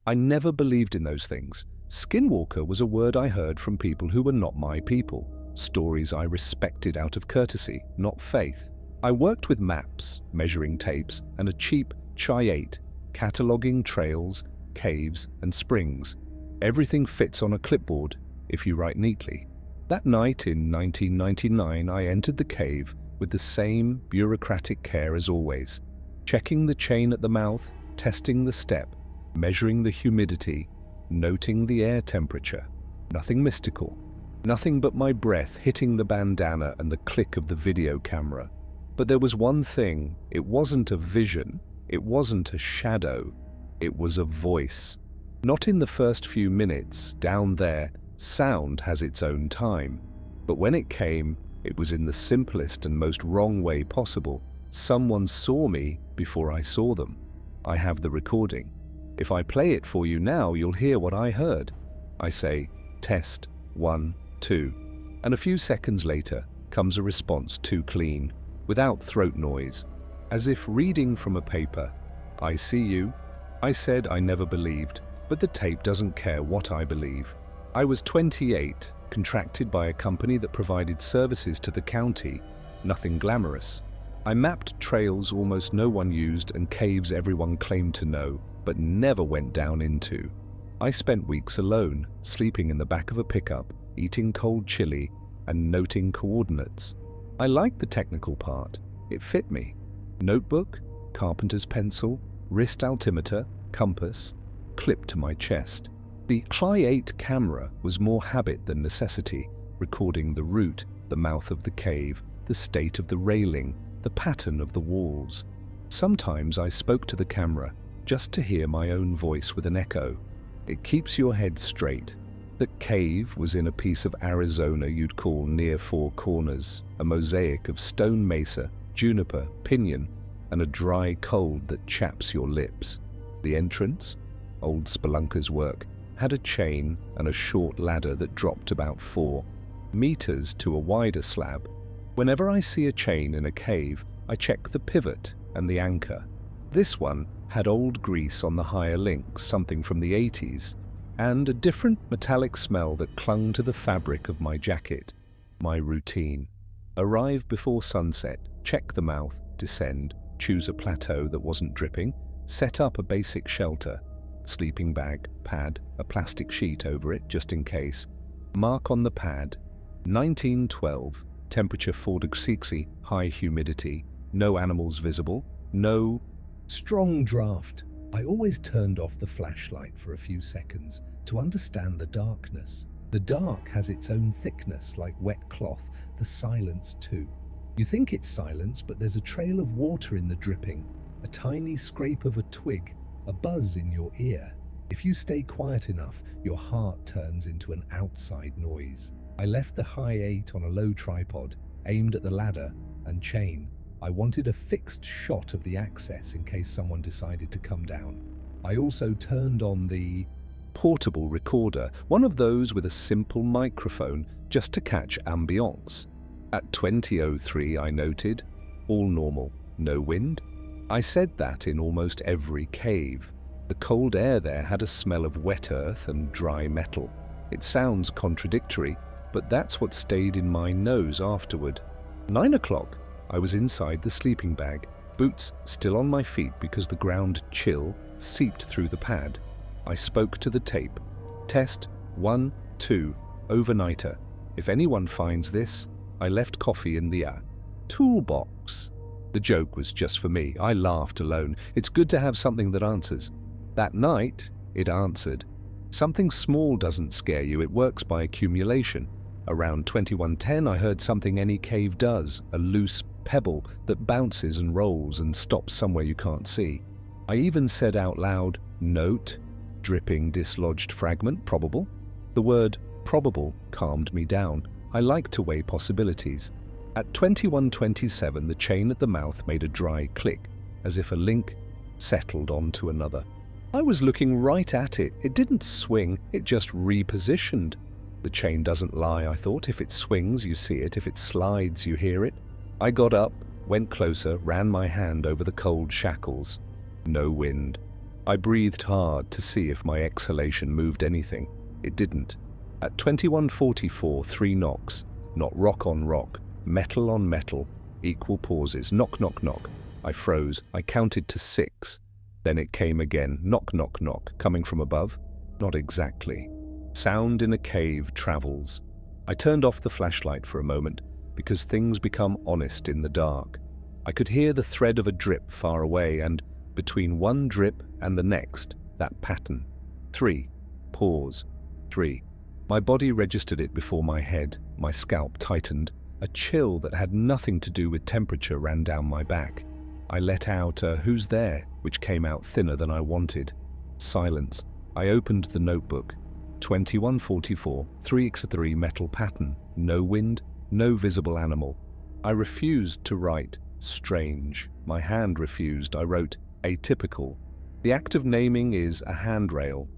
I never believed in those things. Skinwalker was a word I heard from people who were not my people, stories I respected out of courtesy, not faith. I worked with maps, measuring tapes, and a cheap Chi-8, cataloguing trails, caves, and springs. Everything fits on a clipboard if you write neatly. That night in 1999, I entered the cave with the same bureaucratic care as always, checking the chain at the mouth, testing the step, measuring the humidity, noting the air temperature. Nothing mystical. Nothing but my breath hitting the bandana and the click of the video camera. But there was one thing. It wasn't a vision. It wasn't a shadow. It was a voice. Not in the first few minutes. Down there, sound has its own time. But when it came, it was in the simplest and most wrong way possible. Someone saw me before I saw them. I have the recording. If I play it for you now, you'll hear what I heard. I say, test, 1, 2. And a few seconds later comes a response too clean, without throat noise, as if reading from a paper. I see you. I said I never believed, but the tape doesn't care what I believe. I was 28, contracted by a company that provided services to the county. Nothing glamorous. I mapped trails almost no one used and caves everyone claimed to know, but never went down into. I spent weeks alone, sleeping in the back of a pickup, eating cold chili, and noting coordinates. I liked the technical part. It fit me. Notebook, carpenter's pencil, wrist altimeter, compass, clipped to my chest. The Chi-8 camera was more habit than necessity, recording the route, the mouth of the cave, the state of the railing, the pattern of the walls. Sometimes I spoke to the camera, just to hear my own voice with an echo. It keeps your head straight. The cave was in a piece of Arizona you'd call near Four Corners, a mosaic of stone mesa, juniper, pinyon, and a dry cold that chaps your lips. The entrance, old spelunker's work, had a chain and a short ladder that dropped about 4 meters to a wider slab. Whenever I see a chain in a cave, I check the pivot and the anchor. This one had old grease on the higher link, something from the 80s, and a different metallic smell that clung to the fabric of my jacket. My routine. Arrive before sunset, check the mouth, descend, choose a plateau that wasn't dripping, set up a basic shelter, sleeping bag, pad, a plastic sheet over it just in case. Mark on the pad, 1912, temperature 4 degrees, high humidity, no animals visible, no strong draft. I always turned off the flashlight for a few seconds to understand the darkness. The dark has its own thickness, like wet cloth, the silence too. You think it's silence, but there's a trail of water in the dripping, a tiny scrape of a twig, a buzz in your ear. If you stay quiet enough, your heart turns into an outside noise. I left the Chi-8 on a low tripod, aimed at the ladder and chain. I wanted a fixed shot of the access in case someone decided to come down. I also turned on the portable recorder, one of those with a simple microphone just to catch ambience. At 20:03 I noted, all normal, no wind. I said that in almost every cave. The cold air there had a smell of wet earth and dry metal. It sounds contradictory, but that's what stayed in my nose afterward. 9 o'clock. I was inside the sleeping bag, boots still on my feet because the ground chill seeped through the pad. I spoke to the tape. Test 1, 2, overnighter. If anyone finds this, I left coffee in the toolbox. The joke was just for me. I laughed alone. It's good to have something that answers. That night, it answered. Something small doesn't scare you. It works by accumulation. Around 21:10, I heard something any cave does, a loose pebble that bounces and rolls and stops somewhere you can't see. I even said out loud, note, dripping dislodged fragment, probable. The word probable calmed me down. I like to weigh possibilities. At 21:27, the chain at the mouth made a dry click, as if a link settled onto another. I was looking right at it. It didn't swing, it just repositioned. The chain doesn't lie, I thought. If it swings, you see it. If it slides, you hear it. I got up, went closer, ran my hand over the cold shackles. No wind. I breathed hard to see if my exhalation moved anything. It didn't. At 21:44, 3 knocks. Not rock on rock, metal on metal, equal pauses. Knock, knock, knock. I froze. I counted to 6. Then it came again. Knock, knock, knock. Coming from above? Not exactly. Sound in a cave travels. I turned off the flashlight for a moment because things become honest in the dark. I could hear the thread of a drip far away, and between one drip and the next, that pattern. 3. Pause. 3. My body registered it before my head. My scalp tightened. A chill that had nothing to do with temperature ran down my back. I let out a "who's there?" which came out thinner than I wanted. Silence. I opened the notebook. 21:44, 3x3 metal pattern. No wind, no visible animal. I refused to write strange. My hand refused. I wrote atypical. The act of naming is a handrail.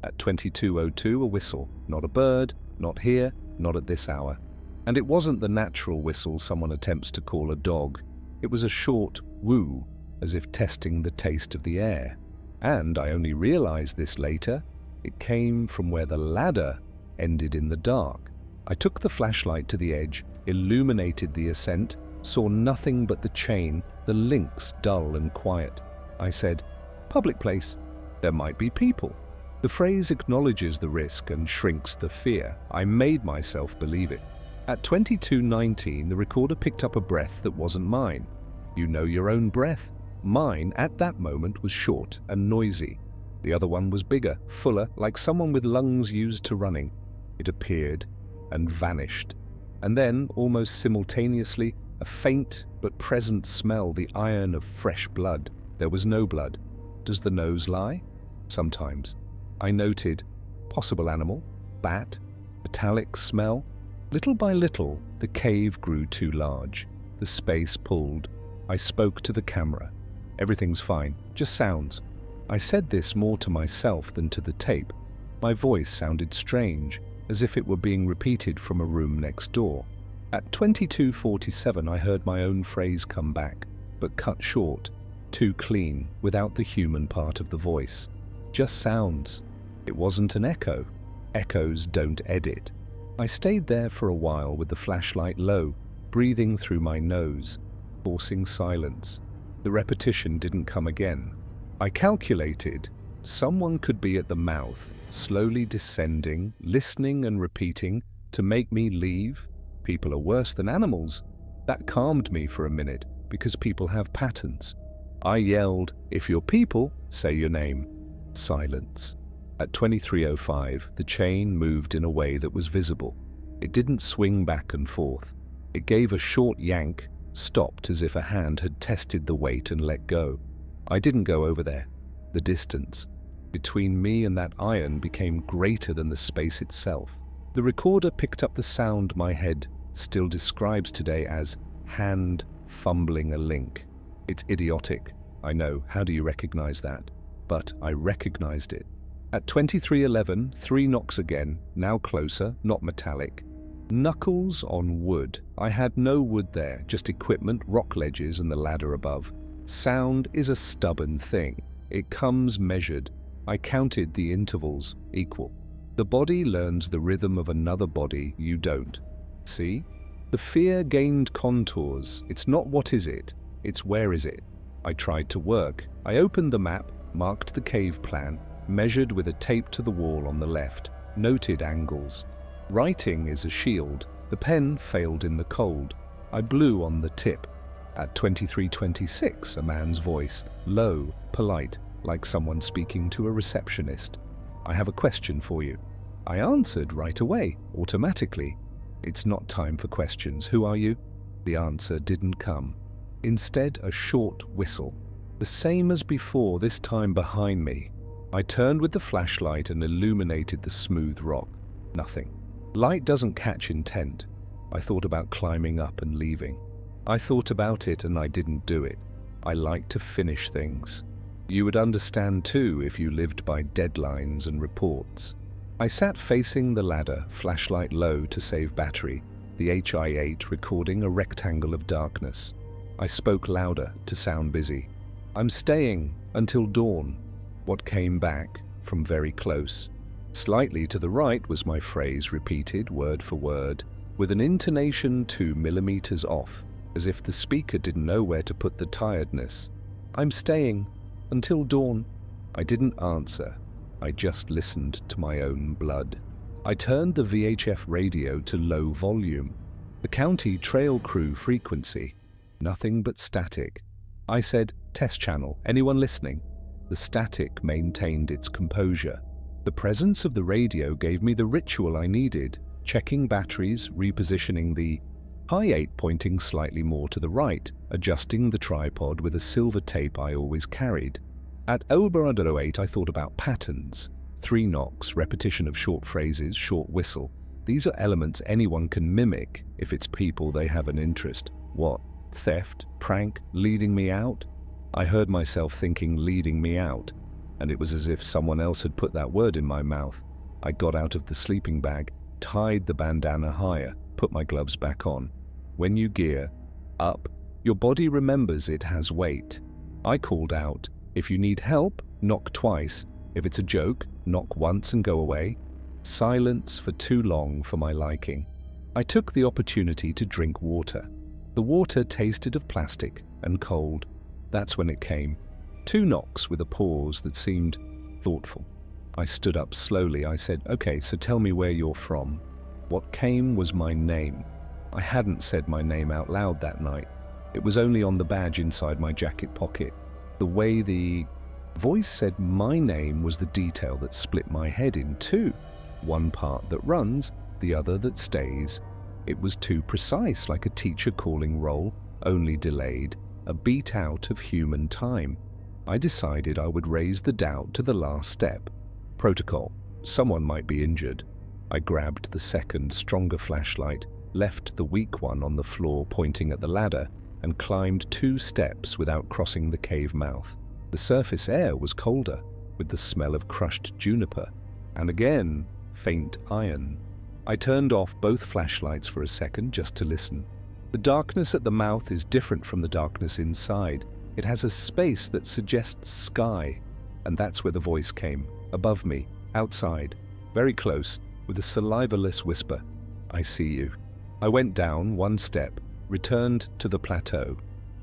At 22:02, a whistle. Not a bird, not here, not at this hour. And it wasn't the natural whistle someone attempts to call a dog. It was a short woo, as if testing the taste of the air. And I only realized this later. It came from where the ladder ended in the dark. I took the flashlight to the edge, illuminated the ascent, saw nothing but the chain, the links dull and quiet. I said, "Public place. There might be people." The phrase acknowledges the risk and shrinks the fear. I made myself believe it. At 22:19, the recorder picked up a breath that wasn't mine. You know your own breath. Mine, at that moment, was short and noisy. The other one was bigger, fuller, like someone with lungs used to running. It appeared and vanished. And then, almost simultaneously, a faint but present smell, the iron of fresh blood. There was no blood. Does the nose lie? Sometimes. I noted possible animal, bat, metallic smell. Little by little, the cave grew too large. The space pulled. I spoke to the camera. Everything's fine, just sounds. I said this more to myself than to the tape. My voice sounded strange, as if it were being repeated from a room next door. At 22:47, I heard my own phrase come back, but cut short, too clean, without the human part of the voice. Just sounds. It wasn't an echo. Echoes don't edit. I stayed there for a while with the flashlight low, breathing through my nose, forcing silence. The repetition didn't come again. I calculated someone could be at the mouth, slowly descending, listening and repeating to make me leave. People are worse than animals. That calmed me for a minute because people have patterns. I yelled, "If you're people, say your name." Silence. At 23:05, the chain moved in a way that was visible. It didn't swing back and forth. It gave a short yank, stopped as if a hand had tested the weight and let go. I didn't go over there. The distance between me and that iron became greater than the space itself. The recorder picked up the sound my head still describes today as hand fumbling a link. It's idiotic, I know. How do you recognize that? But I recognized it. At 23:11, 3 knocks again, now closer, not metallic. Knuckles on wood. I had no wood there, just equipment, rock ledges, and the ladder above. Sound is a stubborn thing. It comes measured. I counted the intervals, equal. The body learns the rhythm of another body, you don't. See? The fear gained contours. It's not what is it, it's where is it. I tried to work. I opened the map, marked the cave plan, measured with a tape to the wall on the left, noted angles. Writing is a shield. The pen failed in the cold. I blew on the tip. At 23:26, a man's voice, low, polite, like someone speaking to a receptionist. "I have a question for you." I answered right away, automatically. "It's not time for questions. Who are you?" The answer didn't come. Instead, a short whistle. The same as before, this time behind me. I turned with the flashlight and illuminated the smooth rock. Nothing. Light doesn't catch intent. I thought about climbing up and leaving. I thought about it and I didn't do it. I like to finish things. You would understand too if you lived by deadlines and reports. I sat facing the ladder, flashlight low to save battery, the HI8 recording a rectangle of darkness. I spoke louder to sound busy. "I'm staying until dawn." What came back from very close. Slightly to the right was my phrase repeated word for word, with an intonation 2 millimeters off, as if the speaker didn't know where to put the tiredness. "I'm staying until dawn." I didn't answer. I just listened to my own blood. I turned the VHF radio to low volume. The county trail crew frequency. Nothing but static. I said, "Test channel, anyone listening?" The static maintained its composure. The presence of the radio gave me the ritual I needed, checking batteries, repositioning the high 8 pointing slightly more to the right, adjusting the tripod with a silver tape I always carried. At over 8 I thought about patterns. 3 knocks, repetition of short phrases, short whistle. These are elements anyone can mimic if it's people they have an interest. What? Theft? Prank? Leading me out? I heard myself thinking leading me out, and it was as if someone else had put that word in my mouth. I got out of the sleeping bag, tied the bandana higher, put my gloves back on. When you gear up, your body remembers it has weight. I called out, "If you need help, knock twice. If it's a joke, knock once and go away." Silence for too long for my liking. I took the opportunity to drink water. The water tasted of plastic and cold. That's when it came. 2 knocks with a pause that seemed thoughtful. I stood up slowly. I said, "Okay, so tell me where you're from." What came was my name. I hadn't said my name out loud that night. It was only on the badge inside my jacket pocket. The way the voice said my name was the detail that split my head in two. One part that runs, the other that stays. It was too precise, like a teacher calling roll, only delayed, a beat out of human time. I decided I would raise the doubt to the last step. Protocol. Someone might be injured. I grabbed the second, stronger flashlight, left the weak one on the floor pointing at the ladder, and climbed 2 steps without crossing the cave mouth. The surface air was colder, with the smell of crushed juniper, and again, faint iron. I turned off both flashlights for a second just to listen. The darkness at the mouth is different from the darkness inside. It has a space that suggests sky, and that's where the voice came, above me, outside, very close, with a saliva-less whisper. "I see you." I went down 1 step, returned to the plateau.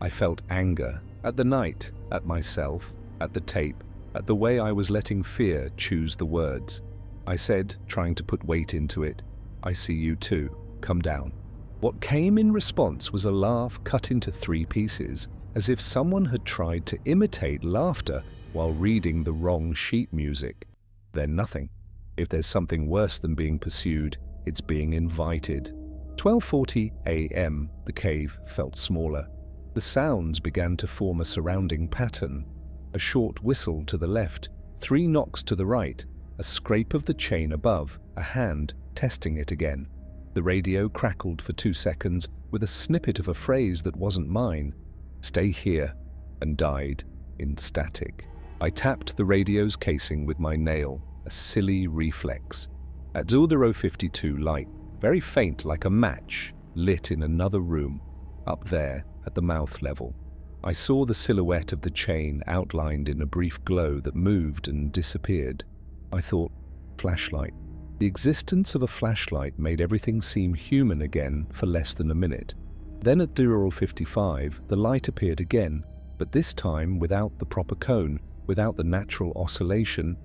I felt anger, at the night, at myself, at the tape, at the way I was letting fear choose the words. I said, trying to put weight into it, "I see you too, come down." What came in response was a laugh cut into 3 pieces, as if someone had tried to imitate laughter while reading the wrong sheet music. Then nothing. If there's something worse than being pursued, it's being invited. 12:40 a.m., the cave felt smaller. The sounds began to form a surrounding pattern. A short whistle to the left, 3 knocks to the right, a scrape of the chain above, a hand testing it again. The radio crackled for 2 seconds with a snippet of a phrase that wasn't mine. "Stay here," and died in static. I tapped the radio's casing with my nail, a silly reflex. At 00:52 light, very faint like a match, lit in another room, up there at the mouth level. I saw the silhouette of the chain outlined in a brief glow that moved and disappeared. I thought, flashlight. The existence of a flashlight made everything seem human again for less than a minute. Then at 00:55, the light appeared again, but this time without the proper cone, without the natural oscillation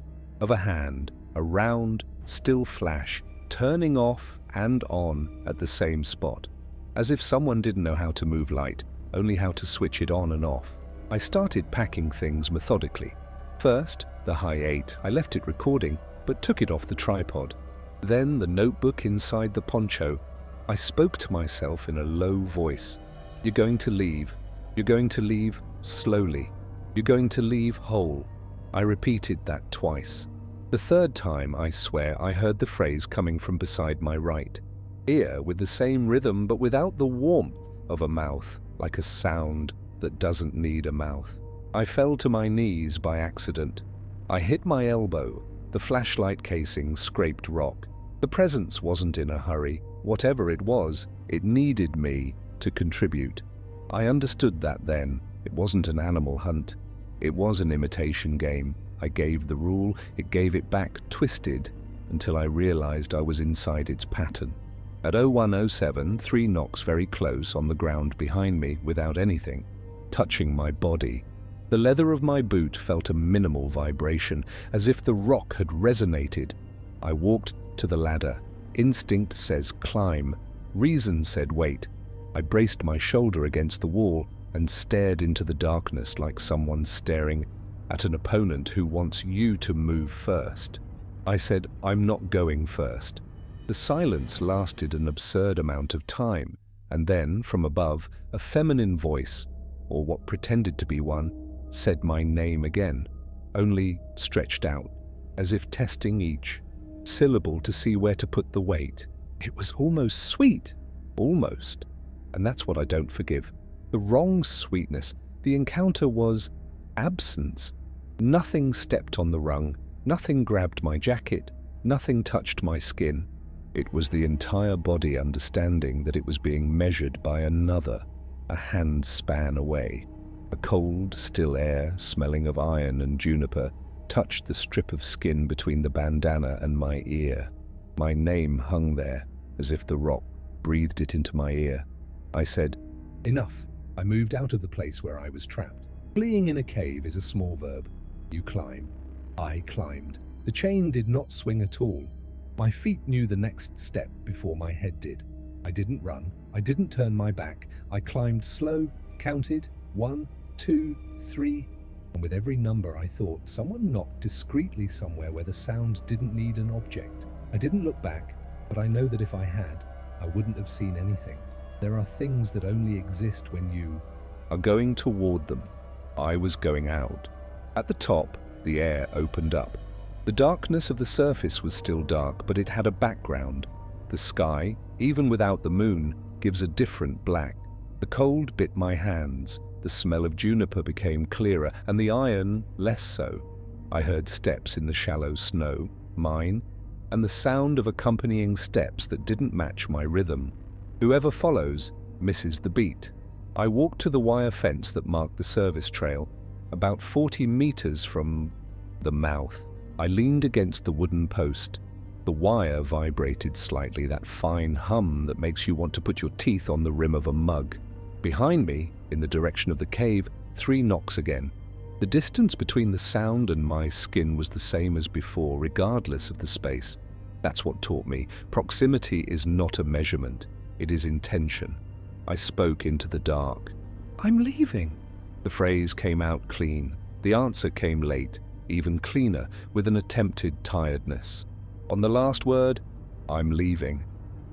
of a hand, a round, still flash, turning off and on at the same spot. As if someone didn't know how to move light, only how to switch it on and off. I started packing things methodically. First, the high 8, I left it recording, but took it off the tripod. Then the notebook inside the poncho. I spoke to myself in a low voice. "You're going to leave. You're going to leave slowly. You're going to leave whole." I repeated that twice. The third time, I swear, I heard the phrase coming from beside my right ear with the same rhythm but without the warmth of a mouth, like a sound that doesn't need a mouth. I fell to my knees by accident. I hit my elbow. The flashlight casing scraped rock. The presence wasn't in a hurry. Whatever it was, it needed me to contribute. I understood that then. It wasn't an animal hunt. It was an imitation game, I gave the rule, it gave it back, twisted, until I realized I was inside its pattern. At 0107, 3 knocks very close on the ground behind me without anything touching my body. The leather of my boot felt a minimal vibration, as if the rock had resonated. I walked to the ladder. Instinct says climb. Reason said wait. I braced my shoulder against the wall and stared into the darkness like someone staring at an opponent who wants you to move first. I said, I'm not going first. The silence lasted an absurd amount of time, and then, from above, a feminine voice, or what pretended to be one, said my name again, only stretched out, as if testing each syllable to see where to put the weight. It was almost sweet. Almost. And that's what I don't forgive. The wrong sweetness. The encounter was absence. Nothing stepped on the rung. Nothing grabbed my jacket. Nothing touched my skin. It was the entire body understanding that it was being measured by another, a hand span away. A cold, still air, smelling of iron and juniper, touched the strip of skin between the bandana and my ear. My name hung there, as if the rock breathed it into my ear. I said, enough. I moved out of the place where I was trapped. Fleeing in a cave is a small verb. You climb. I climbed. The chain did not swing at all. My feet knew the next step before my head did. I didn't run. I didn't turn my back. I climbed slow, counted, 1, 2, 3, and with every number I thought someone knocked discreetly somewhere where the sound didn't need an object. I didn't look back, but I know that if I had, I wouldn't have seen anything. There are things that only exist when you are going toward them. I was going out. At the top, the air opened up. The darkness of the surface was still dark, but it had a background. The sky, even without the moon, gives a different black. The cold bit my hands. The smell of juniper became clearer, and the iron less so. I heard steps in the shallow snow, mine, and the sound of accompanying steps that didn't match my rhythm. Whoever follows misses the beat. I walked to the wire fence that marked the service trail, about 40 meters from the mouth. I leaned against the wooden post. The wire vibrated slightly, that fine hum that makes you want to put your teeth on the rim of a mug. Behind me, in the direction of the cave, 3 knocks again. The distance between the sound and my skin was the same as before, regardless of the space. That's what taught me. Proximity is not a measurement. It is intention. I spoke into the dark. I'm leaving. The phrase came out clean. The answer came late, even cleaner, with an attempted tiredness. On the last word, I'm leaving.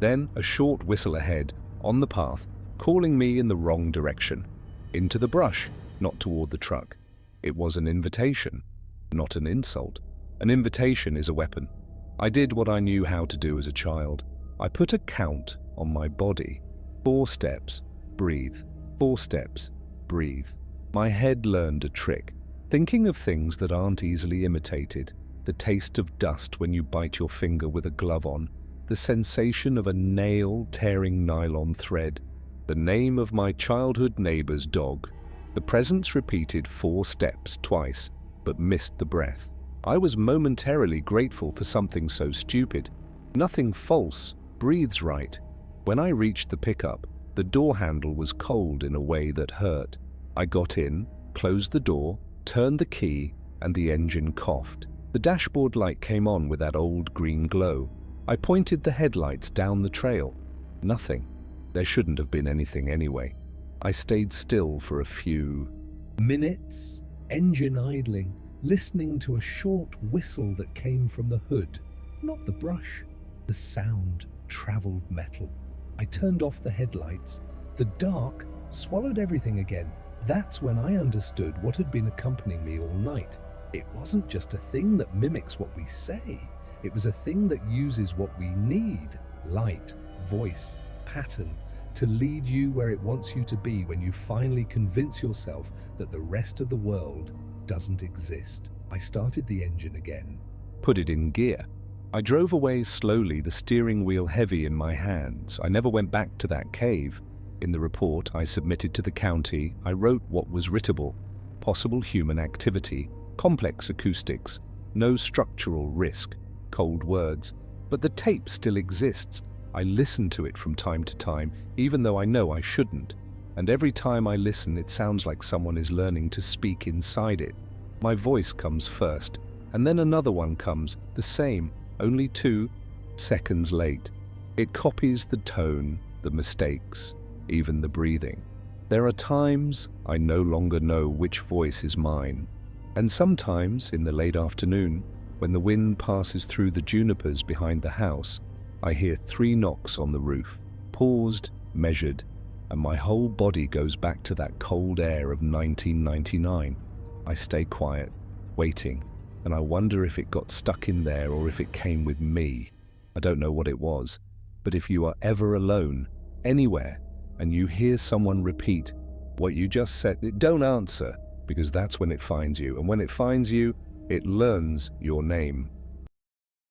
Then a short whistle ahead, on the path, calling me in the wrong direction. Into the brush, not toward the truck. It was an invitation, not an insult. An invitation is a weapon. I did what I knew how to do as a child. I put a count on my body. 4 steps, breathe. 4 steps, breathe. My head learned a trick, thinking of things that aren't easily imitated. The taste of dust when you bite your finger with a glove on. The sensation of a nail tearing nylon thread. The name of my childhood neighbor's dog. The presence repeated 4 steps twice, but missed the breath. I was momentarily grateful for something so stupid. Nothing false, breathes right. When I reached the pickup, the door handle was cold in a way that hurt. I got in, closed the door, turned the key, and the engine coughed. The dashboard light came on with that old green glow. I pointed the headlights down the trail. Nothing. There shouldn't have been anything anyway. I stayed still for a few minutes, engine idling, listening to a short whistle that came from the hood. Not the brush. The sound traveled metal. I turned off the headlights. The dark swallowed everything again. That's when I understood what had been accompanying me all night. It wasn't just a thing that mimics what we say. It was a thing that uses what we need, light, voice, pattern, to lead you where it wants you to be when you finally convince yourself that the rest of the world doesn't exist. I started the engine again, put it in gear. I drove away slowly, the steering wheel heavy in my hands. I never went back to that cave. In the report I submitted to the county, I wrote what was writable: possible human activity, Complex acoustics, no structural risk, cold words. But the tape still exists. I listen to it from time to time, even though I know I shouldn't. And every time I listen, it sounds like someone is learning to speak inside it. My voice comes first, and then another one comes, the same, only 2 seconds late. It copies the tone, the mistakes, even the breathing. There are times I no longer know which voice is mine. And sometimes, in the late afternoon, when the wind passes through the junipers behind the house, I hear 3 knocks on the roof, paused, measured, and my whole body goes back to that cold air of 1999. I stay quiet, waiting, and I wonder if it got stuck in there or if it came with me. I don't know what it was, but if you are ever alone, anywhere, and you hear someone repeat what you just said, don't answer, because that's when it finds you. And when it finds you, it learns your name.